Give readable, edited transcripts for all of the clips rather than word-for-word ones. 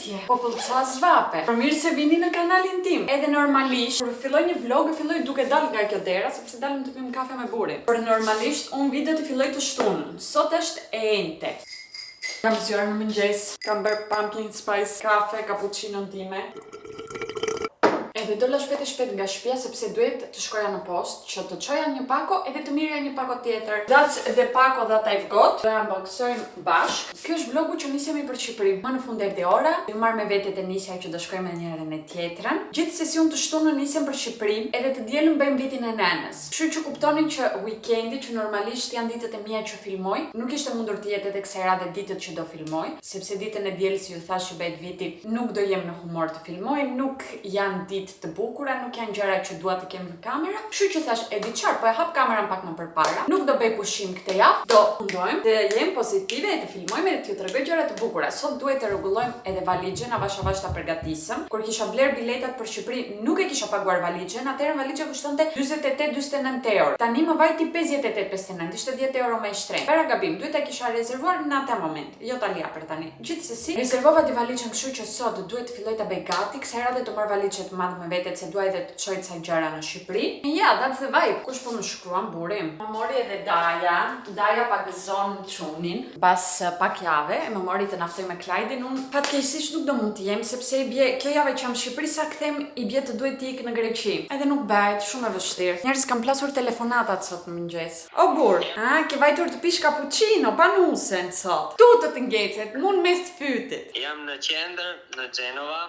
Shitje, popull ca zvape. Për mirë se vini në kanalin tim. Edhe normalisht, kur filloj një vlog, filloj duke dalë nga kjo dera, sepse dalim të pim kafe me burin. Por normalisht, unë video të filloj të shtunën. Sot është e ente. Kam zjarë në mëngjes, kam bërë pumpkin spice kafe, cappuccino time. Edhe dolla shpejt nga shtëpia sepse duhet të shkoja në post, që të çoja një pako edhe të mirja një pako tjetër. That's the pako that I've got. Do unboxojmë bashk. Ky është vlogu që nisemi për Shqipëri. Më në fund erdhi ora, ju marr me vete te nisja që do shkojmë me njërin e tjetrën. Gjithsesi unë të shtunën nisem për Shqipëri, edhe të dielën bëjmë vitin e nënës. Kështu që kuptoni që weekendi që normalisht janë ditët e mia që filmoj, nuk ishte mundur të jetë edhe kësaj radhe ditët që do filmoj, sepse ditën e dielës ju thash që bëhet viti, nuk do jem në humor të filmoj, nuk janë ditë të bukura, nuk janë gjëra që dua të kem në kamera. Kështu që thash, e di çfarë, po e hap kameran pak më përpara. Nuk do bëj pushim këtë javë, do mundojmë të jem pozitive e të filmojmë edhe t'ju tregoj gjëra të bukura. Sot duhet të rregullojmë edhe valixhen, avash ta përgatisëm. Kur kisha bler biletat për Shqipëri, nuk e kisha paguar valixhen, atëherë valixha kushtonte 48-49 euro. Tani më vajti 58-59, ishte 10 euro më e shtrenjtë. Para gabim, duhet ta kisha rezervuar në atë moment, jo ta lja për tani. Gjithsesi, rezervova di valixhen, kështu që sot duhet të filloj ta bëj gati, kësaj radhe të marr valixhet të madhe me vete se dua edhe të çoj ca gjëra në Shqipëri. Ja, that's the vibe. Kush po më shkruan burim? Më mori edhe Daja pagëzon çunin pas pak jave, më mori të naftoj me Klajdin. Unë fatkeqësisht nuk do mund të jem sepse i bie kjo javë që jam në Shqipëri, sa kthem i bie të duhet të ik në Greqi. Edhe nuk bëhet, shumë e vështirë. Njerëz kanë plasur telefonatat sot në mëngjes. O burr, ke vajtur të pish cappuccino pa nusen sot. Tutët të ngecet, mund mes të fytit. Jam në qendër, në Gjenova.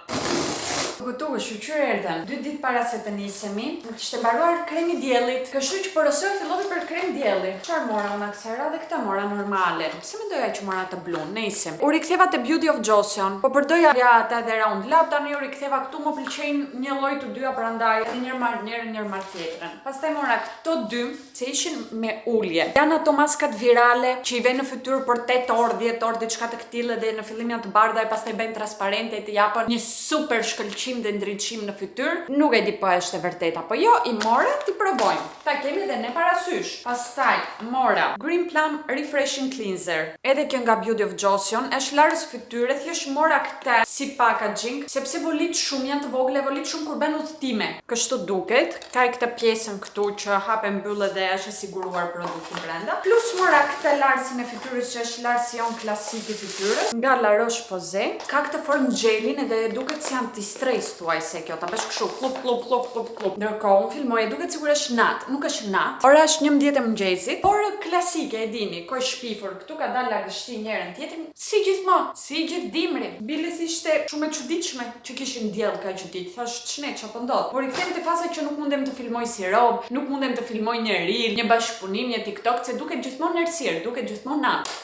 Këtu shqyqyr erdhen 2 ditë para se të nisemi, më kishte mbaruar kremi diellit, kështu që porosoj fillova për krem dielli. Çfarë mora unë kësaj radhe? Këtë mora normale. Pse mendoja që mora të blun? Nisim. U riktheva te Beauty of Joseon, po përdoja ata edhe Round Lab, tani u riktheva këtu, më pëlqejnë një lloj të dyja prandaj, njëri marr njërin, njëri marr tjetrën. Pastaj mora këto dy, se ishin me ulje. Janë ato maskat virale që i vënë në fytyrë për 8 orë, 10 orë, diçka të këtillë dhe në fillim janë të bardha e pastaj bëjnë transparente e të japën një super shkëlqim dhe ndriçim në fytyrë. Nuk e di po është e vërtet apo jo, i mora ti provojmë. Ta kemi edhe ne parasysh. Pastaj mora Green Plum Refreshing Cleanser. Edhe kjo nga Beauty of Joseon, është larës fytyre, thjesht mora këtë si packaging, sepse volit shumë janë të vogla, volit shumë kur bën udhtime. Kështu duket. Ka këtë pjesën këtu që hapet mbyll dhe është e siguruar produkti brenda. Plus mora këtë larësin e fytyrës që është larësion klasik i fytyrës nga La Roche-Posay. Ka këtë formë gelin edhe duket si anti-stres tuaj se kjo ta bësh kështu klop. Ndërkohë unë filmoj, duket sikur është natë, nuk është natë. Ora është 11 e mëngjesit, por klasike e dini, kohë shpifur, këtu ka dalë lagështi njërin tjetrin, si gjithmonë, si gjithë dimrin. Biles ishte shumë e çuditshme që kishin diell kaq ditë. Thash ç'ne ç'po ndodh. Por i kthem te faza që nuk mundem të filmoj si rob, nuk mundem të filmoj një reel, një bashkëpunim, një TikTok, se duket gjithmonë errësirë, duket gjithmonë natë.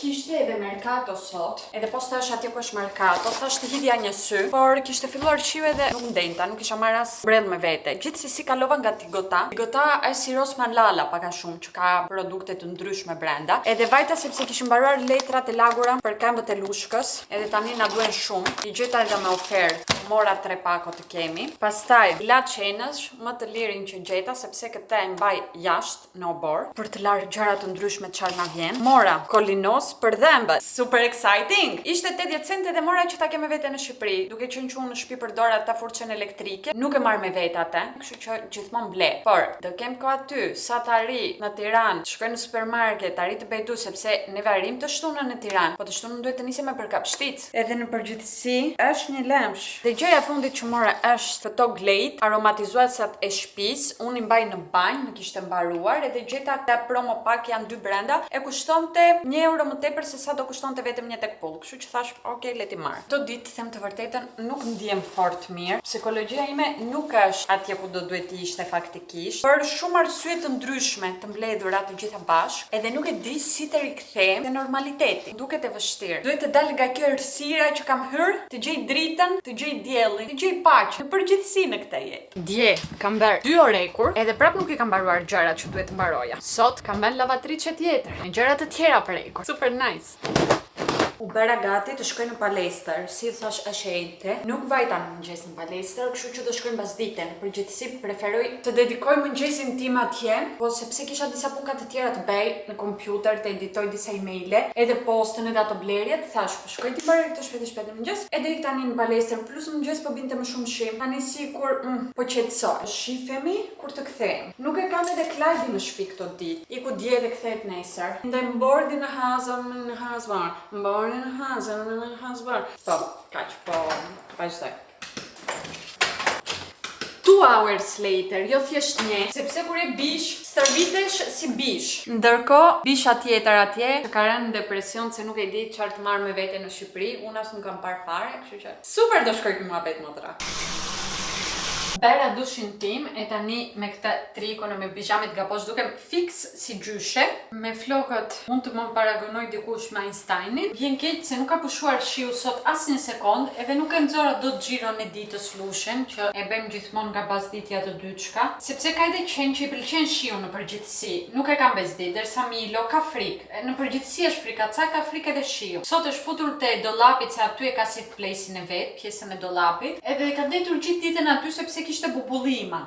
Kishte edhe Mercato sot, edhe po stash atje ku është Mercato, thash të hidhja një sy, por kishte filluar qiu edhe nuk ndenta, nuk kisha marrë as brell me vete. Gjithsesi kalova nga Tigota. Tigota është si Rosman Lala pak a shumë, që ka produkte të ndryshme brenda. Edhe vajta sepse kishin mbaruar letrat e lagura për këmbët e lushkës, edhe tani na duhen shumë. I gjeta edhe me ofertë. Mora 3 pako të kemi. Pastaj la çenësh, më të lirin që gjeta sepse këtë e mbaj jashtë në obor për të larë gjëra të ndryshme çfarë na vjen. Mora Kolinos për dhëmbët. Super exciting! Ishte 80 centë dhe mora që ta keme vete në Shqipëri. Duke qenë që unë në shtëpi përdor ata furçën elektrike, nuk e marr me vete atë, kështu që gjithmonë ble. Por do kem ko aty, sa të arri në Tiranë, të shkoj në supermarket, arri të bëj sepse ne arrim të shtunën në Tiranë, po të shtunën duhet të nisim me përkapshtic. Edhe në përgjithësi është një lemsh. Dhe gjëja e fundit që mora është këto Glade, aromatizuesat e shtëpisë, unë i mbaj në banjë, më kishte mbaruar, edhe gjeta të promo pak janë 2 brenda, e kushtonte 1 euro më tepër se sa do kushtonte vetëm një tek pull. Kështu që thash, okay, le ti marr. Këto ditë them të vërtetën nuk ndjem fort mirë. Psikologjia ime nuk është atje ku do duhet të ishte faktikisht, për shumë arsye të ndryshme, të mbledhura të gjitha bashkë, edhe nuk e di si të rikthem te normaliteti. Duket e vështirë. Duhet të dal nga kjo errësira që kam hyrë, të gjej dritën, të gjej diellin, të gjej paqen, në përgjithësi në këtë jetë. Dje kam bërë 2 orë ekur, edhe prap nuk i kam mbaruar gjërat që duhet të mbaroja. Sot kam bërë lavatriçe tjetër, me gjëra të tjera për ekur. Super nice. U bëra gati të shkoj në palestër, si thash Ashejte. Nuk vajta në mëngjes në palestër, kështu që do shkoj mbasdite. Në përgjithësi preferoj të dedikoj mëngjesin tim atje, po sepse kisha disa punë të tjera të bëj në kompjuter, të editoj disa emaile, edhe postën edhe ato blerjet, thash po shkoj ti bëj këtë shpejt në mëngjes. Edhe ik tani në palestër, plus në mëngjes po binte më shumë shim. Tani sikur po qetësoj. Shifemi kur të kthejmë. Nuk e kam edhe Klajdi në shtëpi këto ditë. Iku dje dhe kthehet nesër. Ndaj mbordi në hazvar. Mbordi në hazvar. Po, kaq po, vazhdoj. 2 hours later, jo thjesht një, sepse kur e bish, stërvitesh si bish. Ndërkohë, bisha tjetër atje, që ka rënë në depresion se nuk e di çfarë të marr me vete në Shqipëri, unë as nuk kam parë fare, kështu që super do shkoj ky muhabet motra. Bera dushin tim e tani me këta trikon e me pijamet gaposh dukem fix si gjyshe. Me flokët mund të më paragonoj dikush me Einsteinin. Vjen keq se nuk ka pushuar shiu sot as një sekond, edhe nuk e nxora dot xhiron e ditës lushen, që e bëjmë gjithmonë nga pasditja të dyçka, sepse ka edhe qenë që i pëlqen shiu në përgjithësi. Nuk e kam bezdit, derisa Milo ka frikë. Në përgjithësi është frika, ca ka frikë edhe shiu. Sot është futur te dollapit se aty e ka safe place-in e vet, pjesën e dollapit, edhe ka ndetur gjithë ditën aty sepse kishte bubullima.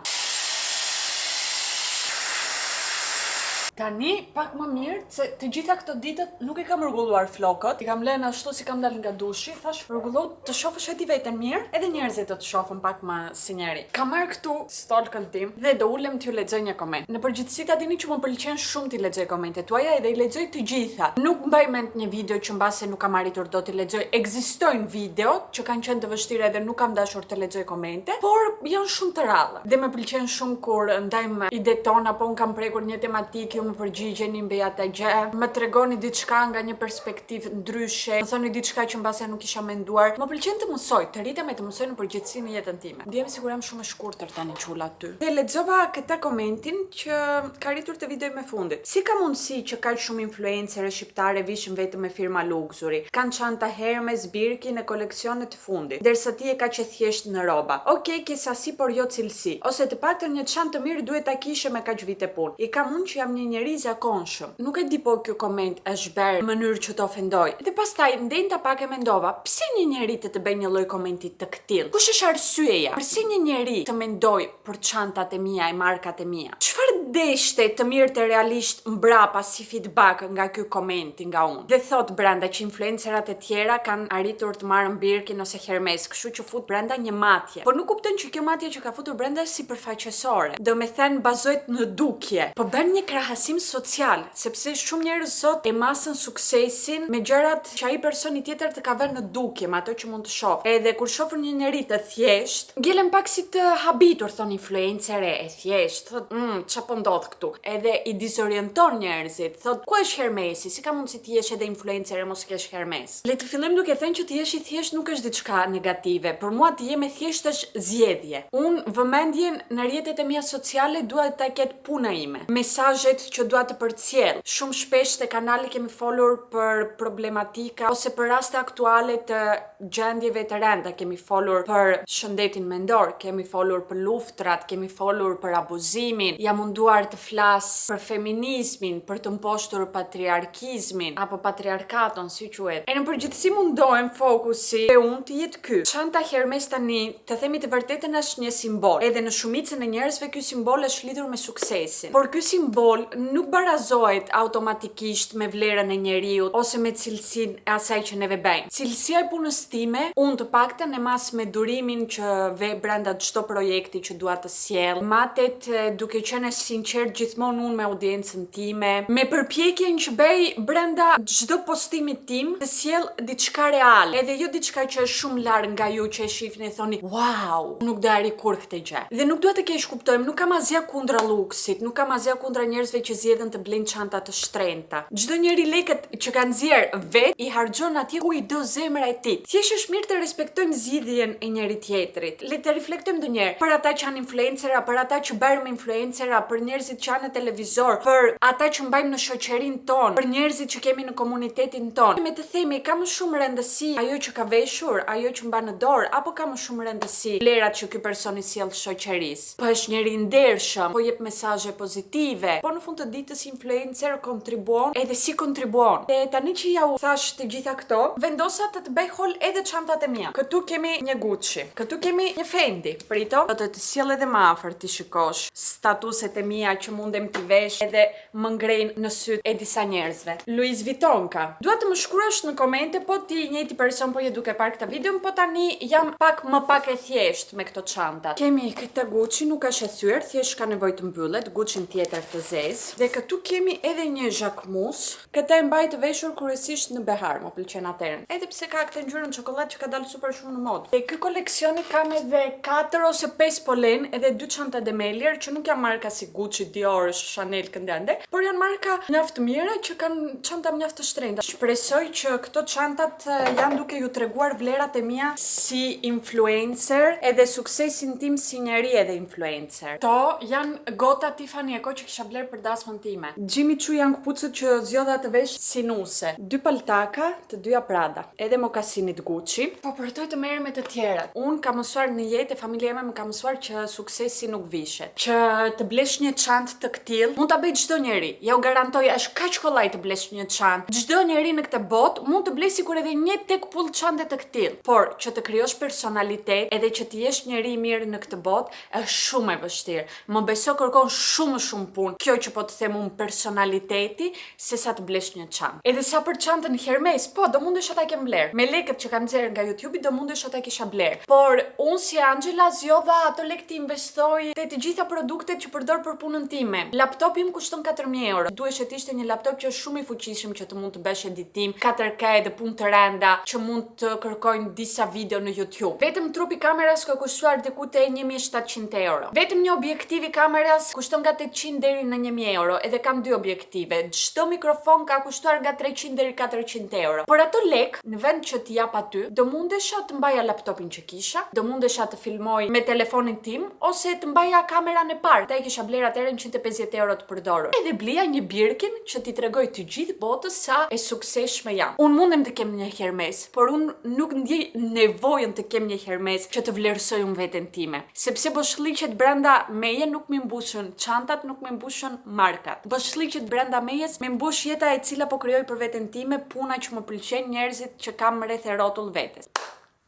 Tani pak më mirë se të gjitha këto ditët nuk i kam rregulluar flokët. I kam lënë ashtu si kam dalë nga dushi, thash rregullo të shohësh edhe veten mirë, edhe njerëzit do të shohin pak më si njeri. Kam marr këtu stalkën tim dhe do ulem t'ju lexoj një koment. Në përgjithësi ta dini që më pëlqen shumë t'i lexoj komentet tuaja edhe i lexoj të gjitha. Nuk mbaj mend një video që mbase nuk kam arritur dot t'i lexoj. Ekzistojnë video që kanë qenë të vështira edhe nuk kam dashur të lexoj komente, por janë shumë të rralla. Dhe më pëlqen shumë kur ndajmë ide tona, apo un kam prekur një tematikë, më përgjigjeni mbi atë gjë, më tregoni diçka nga një perspektivë ndryshe, më thoni diçka që mbase nuk isha menduar. Më pëlqen të mësoj, të rritem e të mësoj në përgjithësi në jetën time. Ndjem sikur jam shumë e shkurtër tani çulla aty. Dhe lexova këtë komentin që ka arritur te videoi me fundit. Si ka mundësi që kaq shumë influencerë shqiptare vishin vetëm me firma luksuri? Kan çanta Hermes, Birkin e koleksione të fundit, derisa ti e ka që thjesht në rroba. Okej, ke sasi por jo cilësi. Ose të paktën një çantë të mirë duhet ta kishe me kaq vite punë. I kam unë që jam një njeri zakonshëm. Nuk e di po ky koment është bërë në mënyrë që të ofendoj. Dhe pastaj ndenjta pak e mendova, pse një njeri të bëjë një lloj komenti të këtill? Kush është arsyeja? Pse një njeri të mendoj për çantat e mia e markat e mia? Çfarë deshte të mirë të realisht mbrapa si feedback nga ky komenti nga unë? Dhe thot brenda që influencerat e tjera kanë arritur të marrën Birkin ose Hermes, kështu që fut brenda një matje. Por nuk kupton që kjo matje që ka futur brenda është sipërfaqësore. Domethënë bazohet në dukje. Po bën një krahasim social, sepse shumë njerëz sot e masën suksesin me gjërat që ai personi tjetër të ka vënë në dukje, me ato që mund të shoh. Edhe kur shohin një njerëz të thjesht, ngelen pak si të habitur, thon influencer e thjesht, thot, çfarë po ndodh këtu? Edhe i disorienton njerëzit, thot, ku është Hermesi? Si ka mundësi të jesh edhe influencer e mos kesh Hermes? Le të fillojmë duke thënë që të jesh i thjesht nuk është diçka negative. Për mua të jem e thjesht është zgjedhje. Unë vëmendjen në rrjetet e mia sociale dua ta ket puna ime. Mesazhet që dua të përcjell. Shumë shpesh te kanali kemi folur për problematika ose për raste aktuale të gjendjeve të rënda, kemi folur për shëndetin mendor, kemi folur për luftrat, kemi folur për abuzimin, jam munduar të flas për feminizmin, për të mposhtur patriarkizmin apo patriarkaton, si quhet. E në përgjithësi mundohem fokusi e unë të jetë ky. Çanta Hermes tani, të themi të vërtetën, është një simbol. Edhe në shumicën e njerëzve ky simbol është lidhur me suksesin. Por ky simbol nuk barazohet automatikisht me vlerën e njeriu ose me cilësinë e asaj që neve bëjmë. Cilësia e punës time, unë të paktën e mas me durimin që ve brenda çdo projekti që dua të sjell, matet duke qenë sinqert gjithmonë unë me audiencën time, me përpjekjen që bëj brenda çdo postimit tim të sjell diçka reale, edhe jo diçka që është shumë larg nga ju që e shihni e thoni, "Wow, nuk do arri kur këtë gjë." Dhe nuk dua të keq kuptojmë, nuk kam asgjë kundra luksit, nuk kam asgjë kundra njerëzve që zgjedhin të blejnë çanta të shtrenjta. Çdo njeri lekët që ka nxjerr vet i harxhon atje ku i do zemra e tij. Thjesht është mirë të respektojmë zgjidhjen e njëri tjetrit. Le të reflektojmë ndonjëherë për ata që janë influencera, për ata që bëjmë influencera, për për njerëzit që janë në televizor, për ata që mbajmë në shoqërinë tonë, për njerëzit që kemi në komunitetin tonë. Me të themi, ka më shumë rëndësi ajo që ka veshur, ajo që mban në dorë, apo ka më shumë rëndësi vlerat që ky person i sjell shoqërisë? Po është njëri i ndershëm, po jep mesazhe pozitive, po në fund të ditës influencer kontribuon edhe si kontribuon. E tani që ja u thash të gjitha këto, vendosa të bëj haul edhe çantat e mia. Këtu kemi një Gucci, këtu kemi një Fendi. Prito, do të sjell edhe më afër ti shikosh statuset e mia që mundem t'i vesh edhe më ngrejnë në syt e disa njerëzve. Louis Vuitton ka. Dua të më shkruash në komente po ti njëjti person po je duke parë këtë video, po tani jam më pak e thjesht me këto çantat. Kemi këtë Gucci, nuk është e thyer, thjesht ka nevojë të mbyllet, Gucci tjetër të zezë. Dhe këtu kemi edhe një Jacquemus. Këtë e mbaj të veshur kryesisht në behar, më pëlqen atëherën. Edhe pse ka këtë ngjyrën çokoladë që ka dalë super shumë në modë. Te ky koleksioni kam edhe 4 ose 5 polen, edhe 2 çanta Demelier që nuk janë marka si Gucci, Dior, Chanel këndende, por janë marka mjaft mira që kanë çanta mjaft të shtrenjta. Shpresoj që këto çantat janë duke ju treguar vlerat e mia si influencer edhe suksesin tim si njeri edhe influencer. To janë gota Tiffany & Co që kisha bler për dasmën time. Jimmy Choo janë këpucët që zgjodha të vesh si nuse. 2 paltaka, të dyja Prada, edhe mokasinit Gucci. Po përtoj të merrem me të tjerat. Unë kam mësuar në jetë, familja ime më ka mësuar që suksesi nuk vishet. Që të blesh një çantë të këtill mund ta bëj çdo njeri. Ja u garantoj, është kaq kollaj të blesh një çantë. Çdo njeri në këtë botë mund të blej sikur edhe një tekpull çante të këtill. Por që të krijosh personalitet edhe që të jesh njeri i mirë në këtë botë është shumë e vështirë. Më beso kërkon shumë punë. Kjo që po të them unë personaliteti sesa të blesh një çantë. Edhe sa për çantën Hermes, po do mundesha ta kem bler. Me lekët që kanë nxjerrë nga YouTube do mundesha ta kisha bler. Por unë si Angela zgjodha ato lekë të investoj te të gjitha produktet që përdor për punën time. Laptopi im kushton 4000 euro. Duhet të ishte një laptop që është shumë i fuqishëm që të mund të bësh editim 4K edhe punë të rënda që mund të kërkojnë disa video në YouTube. Vetëm trupi kameras ka kushtuar diku te 1700 euro. Vetëm një objektiv i kameras kushton nga 800 deri në 1000 euro. Edhe kam 2 objektive. Çdo mikrofon ka kushtuar nga 300 deri 400 euro. Por ato lek, në vend që t'i jap aty, do mundesha të mbaja laptopin që kisha, do mundesha të filmoj me telefonin tim ose të mbaja kameran e parë. Ta i kisha bler atëherë 150 euro të përdorur. Edhe blija një Birkin që t'i tregoj të gjithë botës sa e suksesshme jam. Unë mundem të kem një Hermes, por unë nuk ndjej nevojën të kem një Hermes që të vlerësoj unë veten time. Sepse boshllëqet brenda meje nuk më mbushën çantat, nuk më mbushën markat. Boshllëqet brenda mejes më mbush jeta e cila po krijoj për veten time, puna që më pëlqen, njerëzit që kam rreth e rrotull vetes.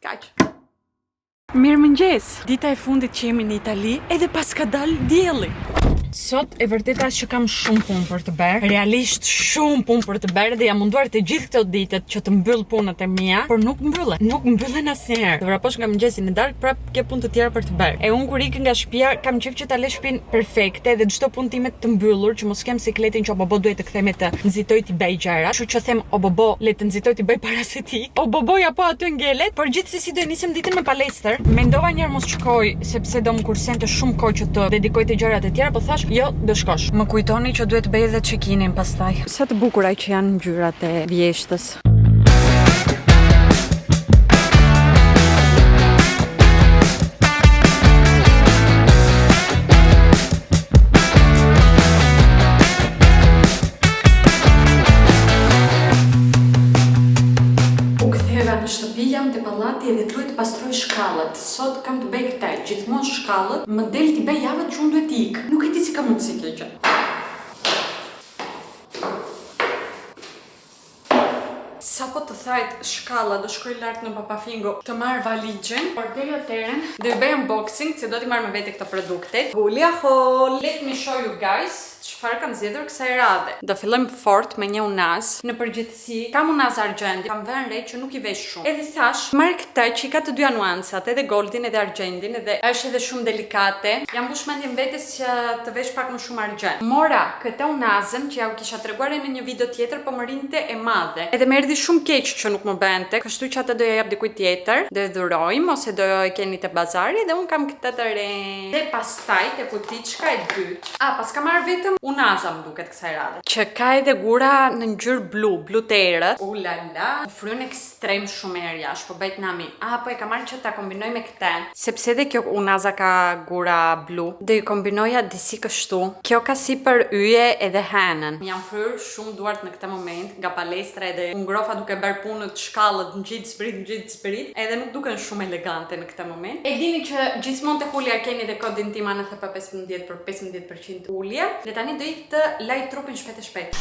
Kaq. Mirëmëngjes. Dita e fundit që jemi në Itali, edhe pas ka dalë dielli. Sot e vërteta është që kam shumë punë për të bërë, realisht shumë punë për të bërë dhe jam munduar të gjithë këto ditët që të mbyll punët e mia, por nuk mbyllen asnjëherë. Do vraposh nga mëngjesi në darkë prap ke punë të tjera për të bërë. E unë kur ik nga shtëpia kam qejf që ta lë shtëpinë perfekte dhe çdo punë time të mbyllur, që mos kem sikletin që o bobo duhet të kthej të nxitoj të bëj gjëra, kështu që them o bobo le të nxitoj të bëj para se ti. O boboja po aty ngelet, por gjithsesi do të nisim ditën me palestër. Mendova një herë mos shkoj sepse do më kursente shumë kohë që të dedikoj te gjërat e tjera, po thash jo, do shkosh. Më kujtoni që duhet bëj edhe check-in-in pastaj. Sa të bukura që janë ngjyrat e vjeshtës. U ktheva në shtëpi, jam te pallati edhe duhet të pastroj shkallët. Sot kam të bëj këtë, gjithmonë shkallët, më del t'i bëj javët që unë duhet ik. Nuk e di si ka mundësi kjo gjë. Sa po të thajt shkalla, do shkoj lart në Papafingo të marr valigjen, por deri atëherë do i bëj unboxing, se do t'i marr me vete këto produktet. Julia Hall, let me show you guys çfarë kam zgjedhur kësaj radhe. Do fillojmë fort me një unaz. Në përgjithësi kam unaz argjendi, kam vënë re që nuk i vesh shumë. Edhe thash, marr këtë që i ka të dyja nuancat, edhe goldin edhe argjendin, edhe është edhe shumë delikate. Jam mbush mendjen vetes që të vesh pak më shumë argjend. Mora këtë unazën që ja u kisha treguar në një video tjetër, po më rinte e madhe. Edhe më erdhi shumë keq që nuk më bënte, kështu që atë do ja jap dikujt tjetër, do e dhurojmë ose do e keni te bazari dhe un kam këtë të re. Dhe pastaj te kutiçka e dytë. Pas kam marr vetë vetëm unaza më duket kësaj radhe. Që ka edhe gura në ngjyrë blu të errët. Ulala, fryn ekstrem shumë erë jashtë, po bëjt nami. Po e kam marrë që ta kombinoj me këtë, sepse edhe kjo unaza ka gura blu. Do i kombinoja disi kështu. Kjo ka si për yje edhe henën. Jam fryrë shumë duart në këtë moment nga palestra edhe ngrofa duke bërë punët shkallët ngjit zbrit, edhe nuk duken shumë elegante në këtë moment. E dini që gjithmonë te ulja keni dhe kodin tim ANFP 15 për 15% ulje. Dhe tani do ik të laj trupin shpejt.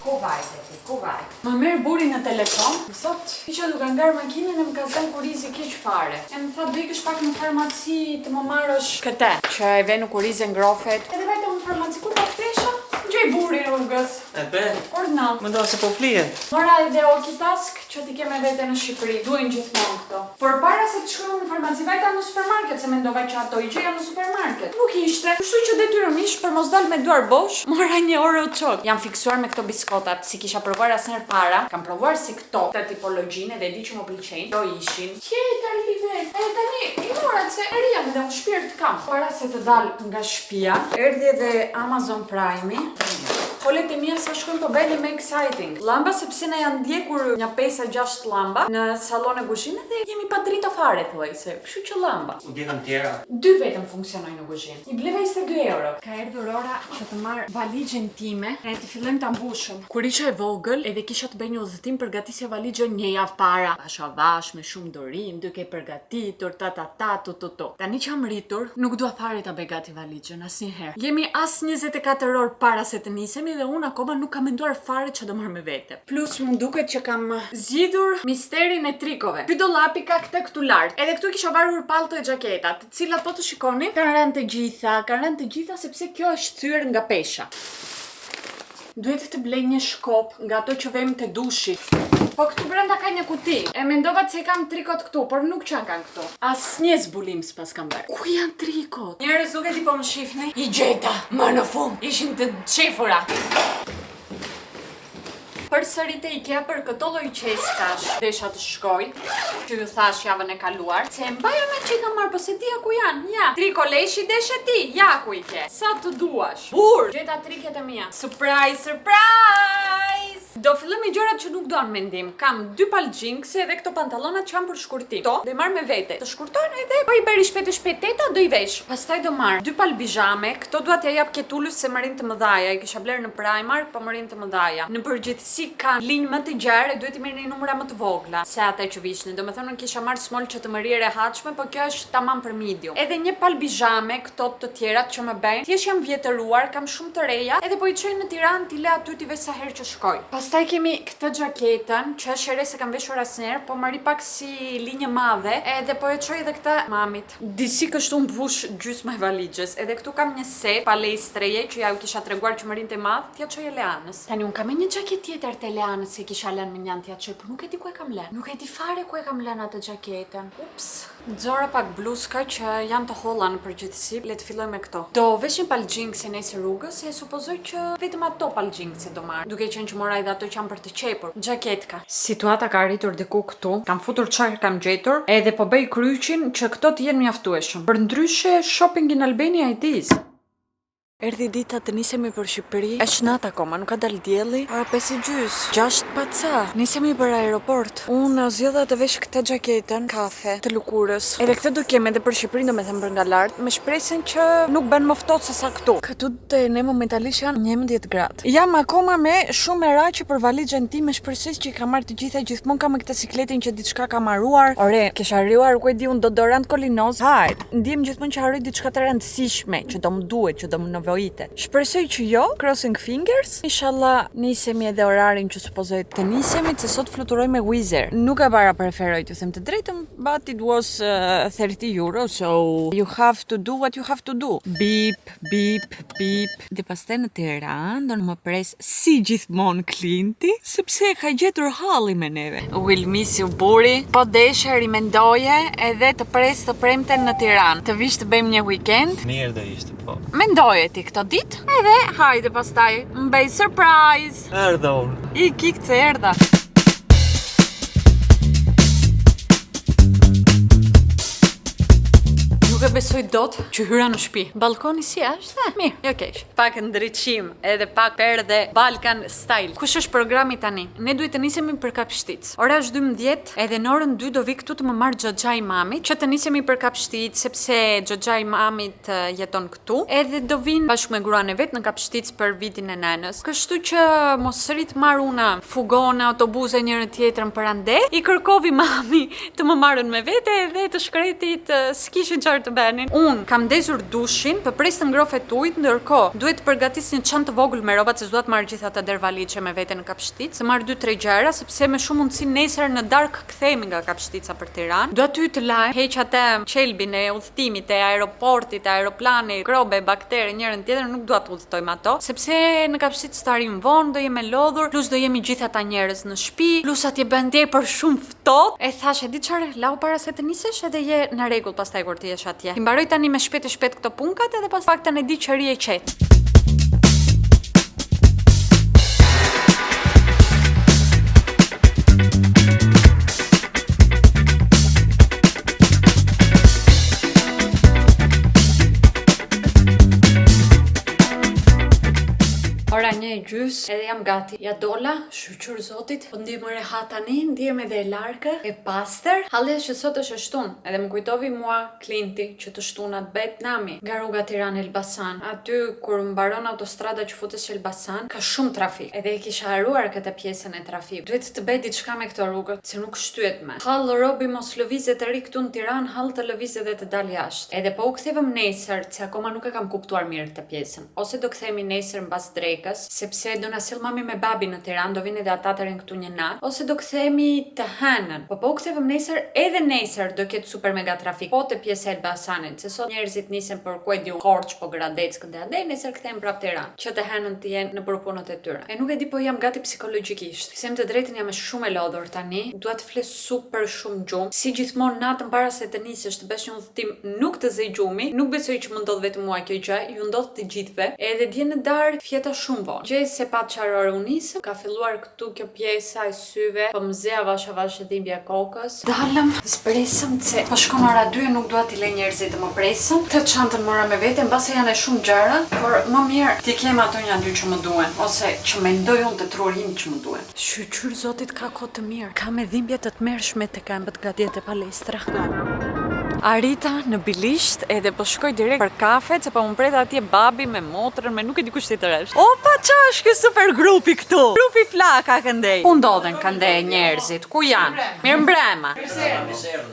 Ku vaj. Më merr buri në telefon. Sot isha duke ngar makinën e më ka zënë kurizi keq fare. E më tha do ikësh pak në farmaci të më marrësh këtë, që e venu kurizi ngrofet. Edhe vajta në farmaci ku po ktesha? Gjej buri rrugës. E be? Orna. Mendoj se po flihet. Mora edhe Okitask që ti ke me vete në Shqipëri. Duhen gjithmonë këto. Por para se të shkruaj në farmaci, vajta në supermarket, se mendova që ato i gjeja në supermarket. Nuk ishte. Kështu që detyrimisht për mos dal me duar bosh, mora një orë çok. Jam fiksuar me këto biskotat, si kisha provuar asnjëherë para. Kam provuar si këto, të tipologjinë dhe di që më pëlqejnë. Këto ishin. Tjetër live. E tani i mora se eria me dhe un shpirt kam. Para se të dal nga shtëpia, erdhi edhe Amazon Prime-i. Folet e mia sa shkojnë po bëjnë me exciting. Llamba sepse na janë ndjekur një 5-6 llamba në sallon e kuzhinë dhe jemi pa dritë fare thuajse. Kështu që llamba. U ndjekan tjera. 2 vetëm funksionojnë në kuzhinë. I bleva 22 euro. Ka erdhur ora që të marr valixhen time e të fillojmë ta mbushëm. Kur isha e vogël edhe kisha të bëj një udhëtim përgatisja valixhen një javë para. Vash me shumë dorim, duke përgatitur tu. Tani që jam rritur, nuk dua fare ta bëj gati valixhen asnjëherë. Jemi as 24 orë para se të nisemi dhe unë akoma nuk kam menduar fare që do marr me vete. Plus më duket që kam zgjidhur misterin e trikove. Ky dollapi ka këtu lart. Edhe këtu kisha varur palto e xhaketa, të cilat po të shikoni, kanë rënë të gjitha sepse kjo është thyer nga pesha. Duhet të blej një shkop nga ato që vëm te dushi. Po këtu brenda ka një kuti. E mendova se kam trikot këtu, por nuk çan kanë këtu. Asnjë zbulim s'pas kam bërë. Ku janë trikot? Njerëz duket i po më shihni. I gjeta, më në fund. Ishin të qefura. Përsëri te IKEA për këto lloj qeskash. Desha të shkoj, që ju thash javën e kaluar, se mbaja me që i kam marrë, po se dia ku janë, ja. Triko leshi deshe ti, ja ku i ke. Sa të duash. Gjeta triket e mia. Surprise! Do filloj me gjërat që nuk doan mendim. Kam 2 palë xhinkse dhe këto pantallonat që janë për shkurtim. Do i marr me vete. Të shkurtojnë edhe po i bëri shpejt teta do i vesh. Pastaj do marr 2 palë bizhame. Këto dua t'ja jap Ketulës se më rinë të mëdhaja. I kisha bler në Primark, po më rinë të mëdhaja. Në përgjithësi kanë linjë më të gjerë, duhet i merrni numra më të vogla se ata që vishin. Domethënë kisha marr small që të më rri e rehatshme, po kjo është tamam për medium. Edhe një palë bizhame, këto të tjerat që më bëjnë. Thjesht jam vjetëruar, kam shumë të reja, edhe po i çoj në Tiranë, ti le aty ti vesh sa herë që shkoj. Pastaj kemi këtë xhaketën, që është ere se kam veshur asnjëherë, po më ri pak si linjë madhe, edhe po e çoj edhe këtë mamit. Disi kështu mbush gjysma e valixhes. Edhe këtu kam një set palestreje që ja u kisha treguar që më rinte madh, t'ja çoj Eleanës. Tani un kam një xhaketë tjetër të Eleanës se kisha lënë me një t'ja çoj, por nuk e di ku e kam lënë. Nuk e di fare ku e kam lënë atë xhaketën. Ups. Nxora pak bluzka që janë të holla në përgjithësi. Le të filloj me këto. Do vesh një palë xhinkse nesër rrugës, se supozoj që vetëm ato palë xhinkse do marr. Duke qenë që mora edhe ato që janë për të qepur. Xhaketka. Situata ka arritur diku këtu. Kam futur çfarë kam gjetur, edhe po bëj kryqin që këto të jenë mjaftueshëm. Përndryshe shopping in Albania it is. Erdhi dita të nisemi për Shqipëri. Është natë akoma, nuk ka dal dielli. Para 5:30, 6 pa ca. Nisemi për aeroport. Unë zgjodha të vesh këtë xhaketën kafe të lukurës. Edhe këtë do kem edhe për Shqipërinë, domethënë për nga lart, me shpresën që nuk bën më ftohtë se sa këtu. Këtu te ne momentalisht janë 11 gradë. Jam akoma me shumë merak për valixhen time, me shpresë që i kam marrë të gjitha, gjithmonë kam me këtë sikletin që diçka kam harruar. Ore, kisha harruar, ku e di un, dodorant kolinoz. Hajt, ndiem gjithmonë që harroj diçka të rëndësishme, që do më duhet, që do më shpresoj që jo, crossing fingers. Inshallah nisemi edhe orarin që supozoj të nisemi, se sot fluturoj me Wizz Air. Nuk e para preferoj të them të drejtën, but it was 30 euro, so you have to do what you have to do. Beep. Dhe pastaj në Tiranë do më pres si gjithmonë Klinti, sepse ka gjetur halli me neve. Will miss you buri. Po deshe rimendoje edhe të pres të premten në Tiranë. Të vish të bëjmë një weekend. Mirë do ishte, po. Mendoje ti këto ditë? Edhe hajde pastaj, mbej surprise. Erdha unë. I kik të erdha. Ju Nuk e besoj dot që hyra në shtëpi. Balkoni si është? Mirë, jo keq. Pak ndriçim, edhe pak perde Balkan style. Kush është programi tani? Ne duhet të nisemi për Kapshtic. Ora është 12 edhe në orën 2 do vi këtu të më marr xhaxha i mamit, që të nisemi për Kapshtic sepse xhaxha i mamit jeton këtu. Edhe do vinë bashkë me gruan e vet në Kapshtic për vitin e nënës. Kështu që mos rrit marr una fugona, autobuse njëri tjetrën për ande. I kërkovi mami të më marrën me vete dhe të shkretit s'kishin çfarë të bënin. Unë kam ndezur dushin, përpres të ngrohet ujit, ndërkohë duhet të përgatis një çantë të vogël me rrobat se s'dua të marr gjithë ata der valizhe me vete në Kapshtic, se marr 2-3 gjëra sepse me shumë mundësi nesër në darkë kthehemi nga Kapshtica për Tiranë. Dua ty të laj, heq atë qelbin e udhëtimit, e aeroportit, aeroplani, krobe, baktere, njërin tjetër nuk dua të udhtojmë ato, sepse në Kapshtic të arrim vonë, do jemi lodhur, plus do jemi gjithë ata njerëz në shtëpi, plus atje bën tepër shumë ftohtë. E thash, e di çfarë, lau para se të nisesh edhe je në rregull pastaj kur ti jesh atje. I mbaroj tani me shpejt e shpejt këto punkat edhe pas faktën e di që ri e qet. Ora 1:30 edhe jam gati. Ja dola, shqyr zotit, po ndihem e rehat tani, ndihem edhe e largë, e pastër. Halli që sot është e shtunë, edhe më kujtovi mua Klinti që të shtunat bet nami nga rruga Tiranë Elbasan. Aty kur mbaron autostrada që futesh Elbasan, ka shumë trafik. Edhe e kisha haruar këtë pjesën e trafikut. Duhet të bëj diçka me këto rrugët, se nuk shtyhet më. Hall robi mos lëvizet të ri këtu në Tiranë, hall të lëvizet dhe të dal jashtë. Edhe po u kthevëm nesër, se akoma nuk e kam kuptuar mirë këtë pjesën. Ose do kthehemi nesër mbas drekës, sepse do na sill mami me babi në Tiranë, do vinë edhe ata të rinë këtu një natë, ose do kthehemi të hënën. Po u kthevëm nesër, edhe nesër do ketë super mega trafik. Po te pjesa e Elbasanit, se sot njerëzit nisen për ku e diu Korç, po Gradeck dhe ande, nesër kthehen prapë Tiranë, që të hënën të jenë në punët e tyre. E nuk e di, po jam gati psikologjikisht. Them të drejtën, jam shumë e lodhur tani, dua të fles super shumë gjumë. Si gjithmonë natën para se të nisesh të bësh një udhëtim, nuk të zej gjumi, nuk besoj që më ndodh vetëm mua kjo gjë, ju ndodh të gjithëve. Edhe dje në darkë fjeta shumë vonë. Gjej se pa çfarë ore u nisëm, ka filluar këtu kjo pjesa e syve, po më zea avash e dhimbja kokës. Dalëm, zbresëm se po shkon ora 2, nuk dua t'i lej njerëzit të më presën. Të çantën mora me vete, mbase janë shumë gjëra, por më mirë ti kem ato një dy që më duhen, ose që mendoj unë të trurim që më duhen. Shqyr zotit ka kohë të mirë, ka me dhimbje të tmerrshme të këmbët nga dietë e palestra. Arrita në Bilisht edhe po shkoj direkt për kafe, se po më pret atje babi me motrën, me nuk e di kush tjetër është. Opa, ç'është ky super grupi këtu? Grupi flaka këndej. Ku ndodhen këndej njerëzit? Ku janë? Mirëmbrëma.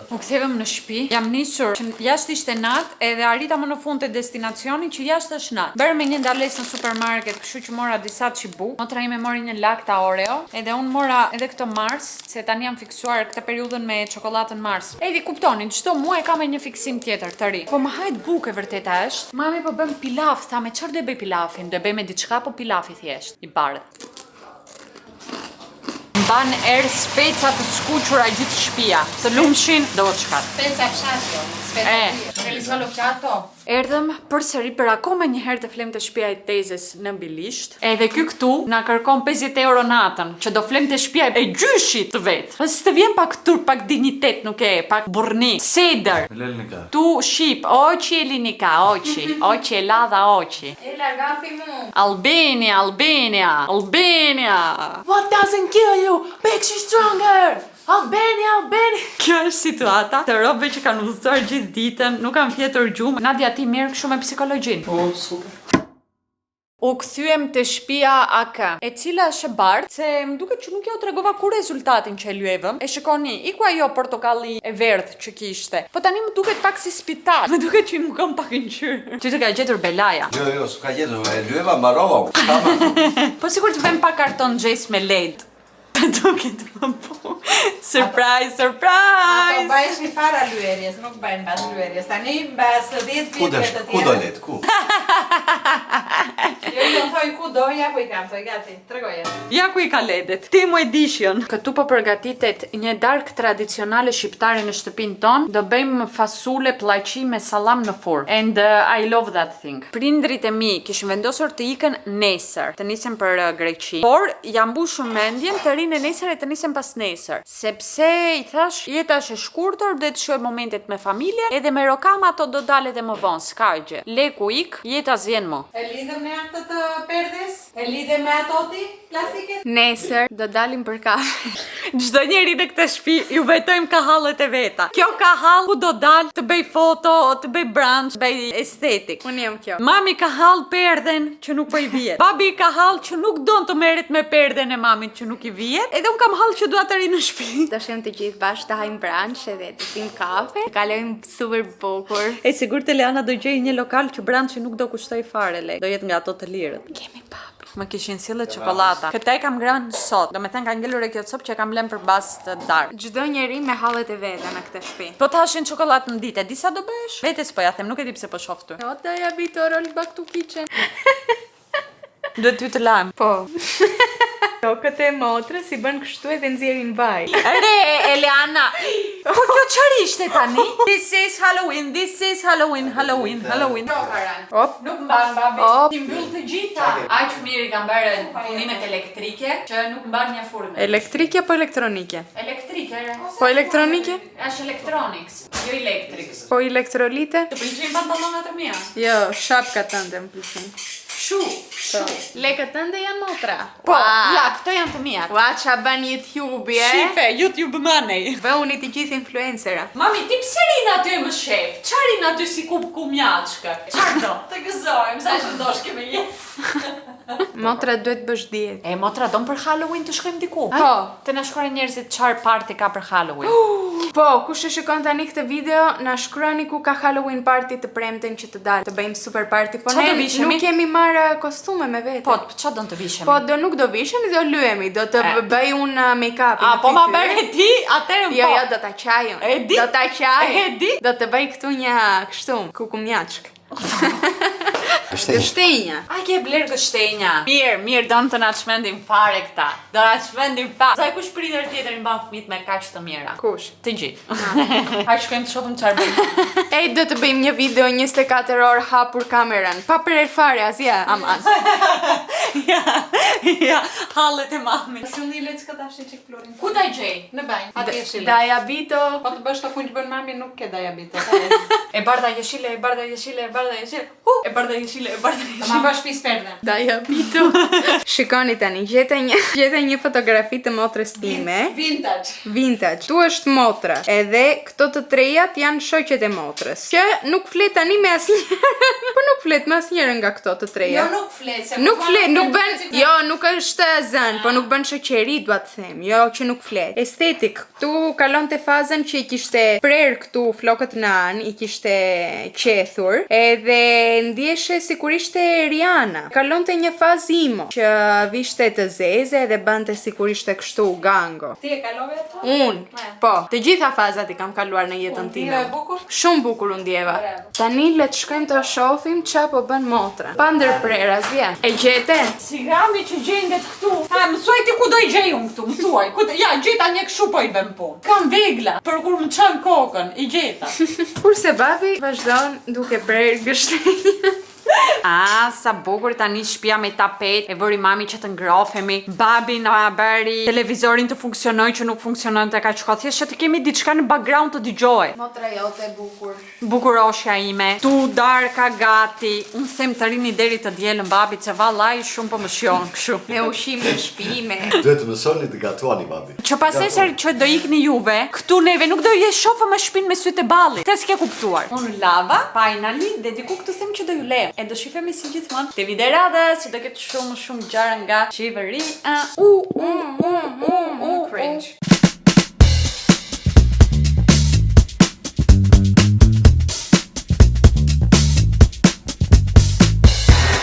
U kthevëm në shtëpi. Jam nisur që jashtë ishte natë edhe arrita më në fund të destinacionit që jashtë është natë. Bërëm një ndalesë në supermarket, kështu që mora disa çibuk. Motra ime mori një lakta Oreo, edhe unë mora edhe këto Mars, se tani jam fiksuar këtë periudhën me çokoladën Mars. Edi kuptoni, çdo muaj kam një fiksim tjetër të ri. Po më hajt bukë, vërteta është. Mami po bën pilaf, tha me çfarë do bëj pilafin? Do bëj me diçka, po pilafi thjesht, i bardh. Mban speca të skuqura gjithë shtëpia. Të lumshin do të shkat. Speca fshatjo. Realizova l'occhiato. Erdhëm përsëri për akoma një herë të flem të shtëpia e tezes në Bilisht. Edhe ky këtu na kërkon 50 euro natën, që do flem të shtëpia e gjyshit të vet. Po s'të vjen pak tur, pak dignitet, nuk e, pak burrni. Seder. Elenika. Tu ship, oqi Elinika, oqi. Oqi e ladha oqi. E largapi mu. Albania, Albania, Albania. What doesn't kill you makes you stronger. Albania, Albania. Kjo është situata të robëve që kanë udhëtuar gjithë ditën, nuk kanë fjetur gjumë. Nadia ti merr kështu me psikologjin. Po, super. U kthyem te shtëpia AK, e cila është e bardhë, se më duket që nuk ja u tregova kur rezultatin që e lyevëm. E shikoni, iku ajo portokalli e verdhë që kishte. Po tani më duket pak si spital. Më duket që më kam pak ngjyrë. Ty të ka gjetur Belaja. Jo, s'ka gjetur, e lyeva mbarova. Po sikur të vëm pak karton xhes me LED. Duket më po. Surprise, surprise! Po bëhesh një para lyerjes, nuk bëhen mbas lyerjes. Tani mbas 10 vite të tjera. Ku do let, ku? Jo, thoj ku do, ja ku i kam, thoj gati, tregoje. Ja ku i ka ledet. Timo Edition. Këtu po përgatitet një darkë tradicionale shqiptare në shtëpinë tonë. Do bëjmë fasule pllaqi me sallam në furrë. And I love that thing. Prindrit e mi kishin vendosur të ikën nesër, të nisen për Greqi. Por jam mbushur mendjen të rinë e nesër e të nisem pas nesër. Sepse i thash, jeta është e shkurtër, dhe të shoj momentet me familje, edhe me rokama ato do dalet e më vonë, s'ka gjë. Leku ik, jeta s'vjen më. E lidhem me atë të perdes? E lidhem me atoti plastike? Nesër do dalim për kafe. Çdo njeri në këtë shtëpi ju betojmë ka hallet e veta. Kjo ka hall ku do dal të bëj foto, të bëj brunch, të bëj estetik. Unë jam kjo. Mami ka hall perden që nuk po i vihet. Babi ka hall që nuk don të merret me perden e mamit që nuk i vihet. Edhe un kam hall që dua të ri në shtëpi. Do shem të gjithë bashkë të hajmë brunch edhe të pim kafe. Të kalojmë super bukur. E sigurt Eliana do gjej një lokal që brunchi nuk do kushtoj fare lek. Do jetë nga ato të lirët. Kemi papi. Më kishin sjellë çokolata. Këtë e kam ngrënë sot. Do me thënë ka ngelur e kjo copë që e kam lënë për bazë të darkë. Çdo njeri me hallet e veta në këtë shtëpi. Po të hashin çokoladë në ditë, disa do bësh? Vetes po ja them, nuk e di pse po shoh ty. O da ja bito rol back to kitchen. Duhet ty të lajm. Po. Tokët e motrës si bën kështu edhe nxjerrin vaj. Re, Eliana! Po kjo çfarë ishte tani? This is Halloween, this is Halloween, Halloween, Halloween. Op. Nuk mban babi. Op. Ti mbyll të gjitha. Aq mirë i kanë bërë punimet elektrike që nuk mban një furrë. Elektrike po elektronike? Elektrike. Po elektronike? Është electronics, jo electrics. Po elektrolite? Të pëlqejnë pantallonat e mia? Jo, shapka tënde më pëlqen. Shu. Lekët tënde janë motra. Po, ja, këto janë të mia. Ua, qa ban YouTube, e? Shife, YouTube money. Bëuni të gjithë influencera. Mami, ti pse rin aty më shef? Çfarë rin aty si kumjaçkë? Çfarë do? Të gëzojmë, sa që ndosh kemi jetë. Motra duhet bësh dietë. E motra don për Halloween të shkojmë diku. Po. Të na shkruajnë njerëzit çfarë party ka për Halloween. Po, kush e shikon tani këtë video, na shkruani ku ka Halloween party të premten që të dalë, të bëjmë super party. Po Qa ne do vishemi? nuk kemi marrë kostume me vete. Po, çfarë don të vishemi? Po, nuk do vishemi, do lyhemi, do të bëj unë make-up. A, po ma bërë ti, atërën po. Jo, jo, do ta qaj unë. E di? Do ta qaj. E di? Do të bëj këtu një kështu, kukumjaçk. Gështenja. A ke bler gështenja? Mirë, don të na çmendim fare këta. Do na çmendim fare. Sa kush priter tjetër i mban fëmijët me kaq të mira? Kush? Të gjithë. Hajde shkojmë të shohim çfarë bëjmë. Ej, do të bëjmë një video 24 orë hapur kameran. Pa prer fare asja, aman. Ja, hallet e mamit. Shumë një lecë këta shqe që florin. Ku ta gjej? Në banjë, pa të jeshile. Diabito. Po të bësh të punë që bën mami nuk ke diabito. E bardha jeshile, e bardha jeshile, e bardha jeshile. E bardha jeshile, e bardha Të jeshile. ma bësh pis perden. Diabito. Shikoni tani, gjeta një fotografi të motrës time. Vintage. Vintage. Tu është motra. Edhe këto të trejat janë shoqet e motrës. Që nuk flet tani me asnjërin. Po nuk flet me asnjërin nga këto të treja. Jo, nuk flet. Nuk flet, nuk bën. Jo, nuk është zën, po nuk bën shoqëri, dua të them. Jo, që nuk flet. Estetik. Këtu kalonte fazën që i kishte prer këtu flokët në anë, i kishte qethur, edhe ndjeshe sikur ishte Rihanna. Kalonte një fazë imo, që vishte të zeze dhe bante sikur ishte kështu gango. Ti e kalove ato? Unë, po, të gjitha fazat i kam kaluar në jetën Ti time. e bukur? Shumë bukur u ndjeva. Tani le të shkojmë të shohim ç'a po bën motra. Pa ndërprer asgjë. E gjete? Sigami që gjendet këtu. Ha, mësuaj ti ku do i gjej unë këtu, mësuaj. Ja, gjeta një kështu po i bëm punë. Kam vegla, për kur më çan kokën, i gjeta. Kurse babi vazhdon duke prer gështenjë. Ah, sa bukur tani shtëpia me tapet, e vëri mami që të ngrohemi. Babi na bëri televizorin të funksionojë që nuk funksiononte kaq kohë. Thjesht që të kemi diçka në background të dëgjohej. Motra jote e bukur. Bukuroshja ime, tu darka gati. Unë them të rini deri të dielën babit se vallai shumë po më shijon kështu. Me ushqim në shtëpi, me Duhet të mësoni të gatuani, babi. Që pas nesër që do ikni juve, këtu neve nuk do je shofa më shpinë me sytë e ballit. Te s'ke kuptuar. Unë lava, finally, dhe diku këtu them që do ju lejmë. E do shifemi si gjithmonë te videorada, si do ketë shumë gjëra nga qeveria. cringe.